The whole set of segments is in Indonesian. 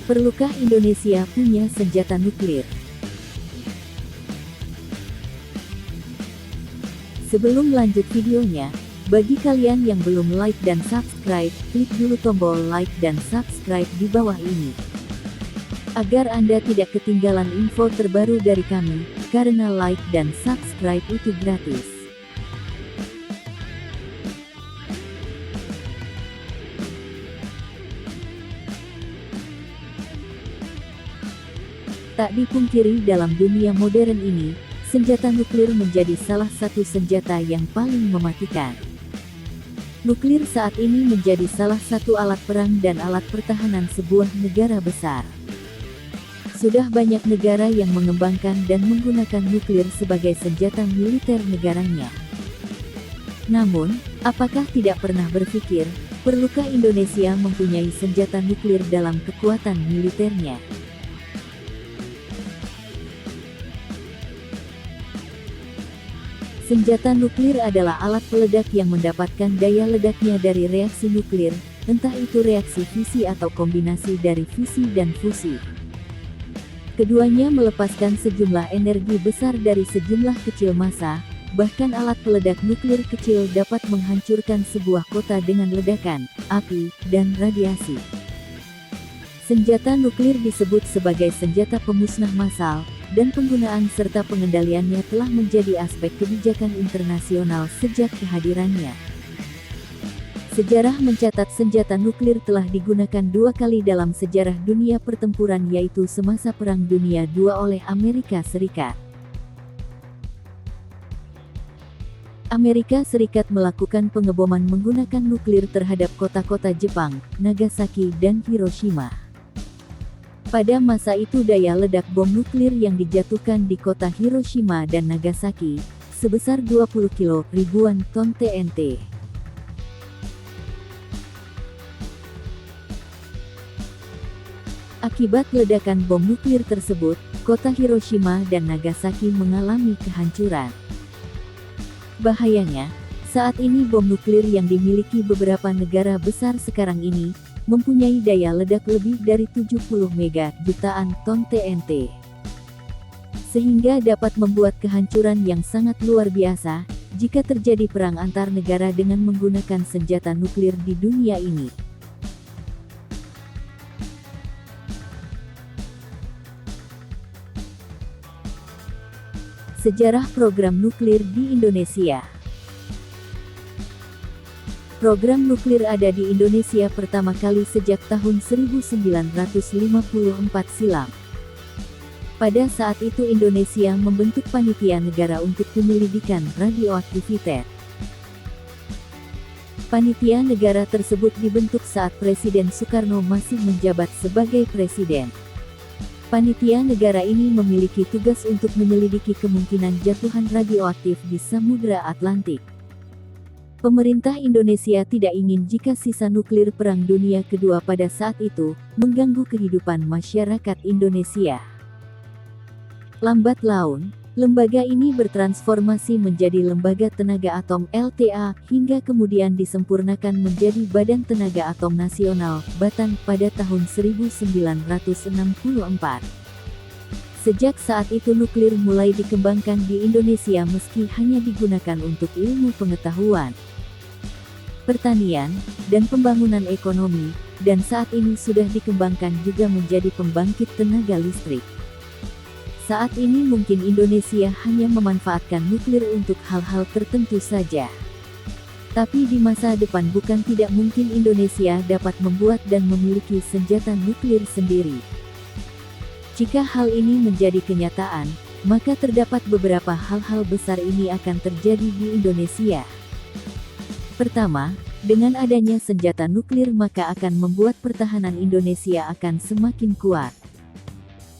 Perlukah Indonesia punya senjata nuklir? Sebelum lanjut videonya, bagi kalian yang belum like dan subscribe, klik dulu tombol like dan subscribe di bawah ini. Agar Anda tidak ketinggalan info terbaru dari kami, karena like dan subscribe itu gratis. Tak dipungkiri dalam dunia modern ini, senjata nuklir menjadi salah satu senjata yang paling mematikan. Nuklir saat ini menjadi salah satu alat perang dan alat pertahanan sebuah negara besar. Sudah banyak negara yang mengembangkan dan menggunakan nuklir sebagai senjata militer negaranya. Namun, apakah tidak pernah berpikir, perlukah Indonesia mempunyai senjata nuklir dalam kekuatan militernya? Senjata nuklir adalah alat peledak yang mendapatkan daya ledaknya dari reaksi nuklir, entah itu reaksi fisi atau kombinasi dari fisi dan fusi. Keduanya melepaskan sejumlah energi besar dari sejumlah kecil massa, bahkan alat peledak nuklir kecil dapat menghancurkan sebuah kota dengan ledakan, api, dan radiasi. Senjata nuklir disebut sebagai senjata pemusnah massal, dan penggunaan serta pengendaliannya telah menjadi aspek kebijakan internasional sejak kehadirannya. Sejarah mencatat senjata nuklir telah digunakan dua kali dalam sejarah dunia pertempuran, yaitu semasa Perang Dunia II oleh Amerika Serikat. Amerika Serikat melakukan pengeboman menggunakan nuklir terhadap kota-kota Jepang, Nagasaki dan Hiroshima. Pada masa itu daya ledak bom nuklir yang dijatuhkan di kota Hiroshima dan Nagasaki, sebesar 20 kilo, ribuan ton TNT. Akibat ledakan bom nuklir tersebut, kota Hiroshima dan Nagasaki mengalami kehancuran. Bahayanya, saat ini bom nuklir yang dimiliki beberapa negara besar sekarang ini, mempunyai daya ledak lebih dari 70 mega jutaan ton TNT. Sehingga dapat membuat kehancuran yang sangat luar biasa, jika terjadi perang antar negara dengan menggunakan senjata nuklir di dunia ini. Sejarah program nuklir di Indonesia. Program nuklir ada di Indonesia pertama kali sejak tahun 1954 silam. Pada saat itu Indonesia membentuk panitia negara untuk penyelidikan radioaktivitas. Panitia negara tersebut dibentuk saat Presiden Soekarno masih menjabat sebagai presiden. Panitia negara ini memiliki tugas untuk menyelidiki kemungkinan jatuhan radioaktif di Samudra Atlantik. Pemerintah Indonesia tidak ingin jika sisa nuklir Perang Dunia Kedua pada saat itu mengganggu kehidupan masyarakat Indonesia. Lambat laun, lembaga ini bertransformasi menjadi Lembaga Tenaga Atom (LTA) hingga kemudian disempurnakan menjadi Badan Tenaga Atom Nasional (Batan) pada tahun 1964. Sejak saat itu nuklir mulai dikembangkan di Indonesia meski hanya digunakan untuk ilmu pengetahuan, pertanian, dan pembangunan ekonomi, dan saat ini sudah dikembangkan juga menjadi pembangkit tenaga listrik. Saat ini mungkin Indonesia hanya memanfaatkan nuklir untuk hal-hal tertentu saja. Tapi di masa depan bukan tidak mungkin Indonesia dapat membuat dan memiliki senjata nuklir sendiri. Jika hal ini menjadi kenyataan, maka terdapat beberapa hal-hal besar ini akan terjadi di Indonesia. Pertama, dengan adanya senjata nuklir maka akan membuat pertahanan Indonesia akan semakin kuat.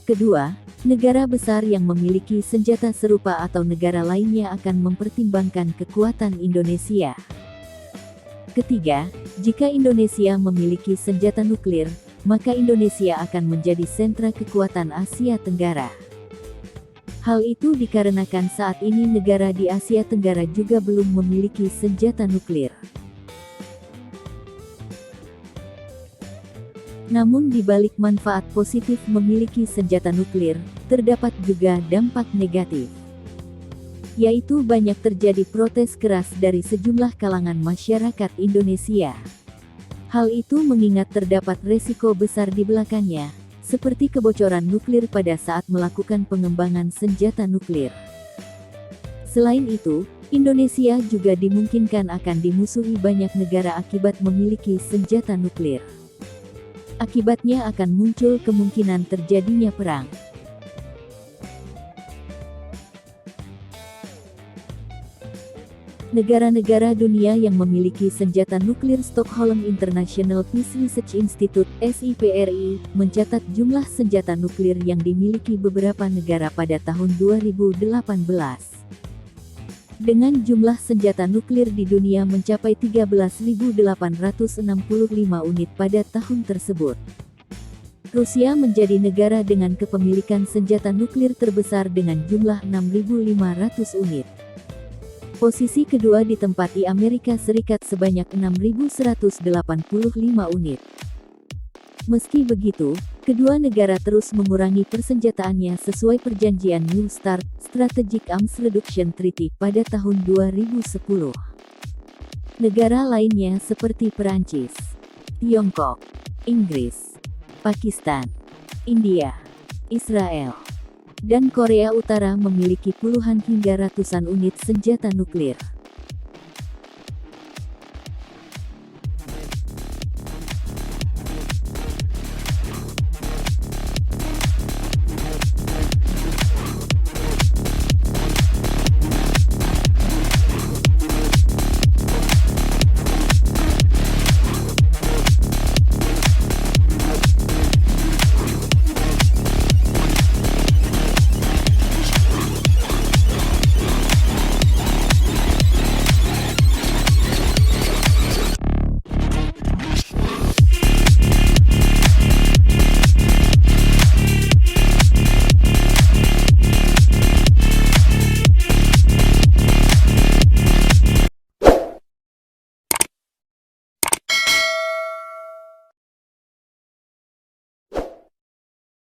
Kedua, negara besar yang memiliki senjata serupa atau negara lainnya akan mempertimbangkan kekuatan Indonesia. Ketiga, jika Indonesia memiliki senjata nuklir, maka Indonesia akan menjadi sentra kekuatan Asia Tenggara. Hal itu dikarenakan saat ini negara di Asia Tenggara juga belum memiliki senjata nuklir. Namun di balik manfaat positif memiliki senjata nuklir, terdapat juga dampak negatif. Yaitu banyak terjadi protes keras dari sejumlah kalangan masyarakat Indonesia. Hal itu mengingat terdapat resiko besar di belakangnya, seperti kebocoran nuklir pada saat melakukan pengembangan senjata nuklir. Selain itu, Indonesia juga dimungkinkan akan dimusuhi banyak negara akibat memiliki senjata nuklir. Akibatnya akan muncul kemungkinan terjadinya perang. Negara-negara dunia yang memiliki senjata nuklir Stockholm International Peace Research Institute (SIPRI) mencatat jumlah senjata nuklir yang dimiliki beberapa negara pada tahun 2018. Dengan jumlah senjata nuklir di dunia mencapai 13.865 unit pada tahun tersebut. Rusia menjadi negara dengan kepemilikan senjata nuklir terbesar dengan jumlah 6.500 unit. Posisi kedua ditempati Amerika Serikat sebanyak 6.185 unit. Meski begitu, kedua negara terus mengurangi persenjataannya sesuai perjanjian New START, Strategic Arms Reduction Treaty, pada tahun 2010. Negara lainnya seperti Perancis, Tiongkok, Inggris, Pakistan, India, Israel, dan Korea Utara memiliki puluhan hingga ratusan unit senjata nuklir.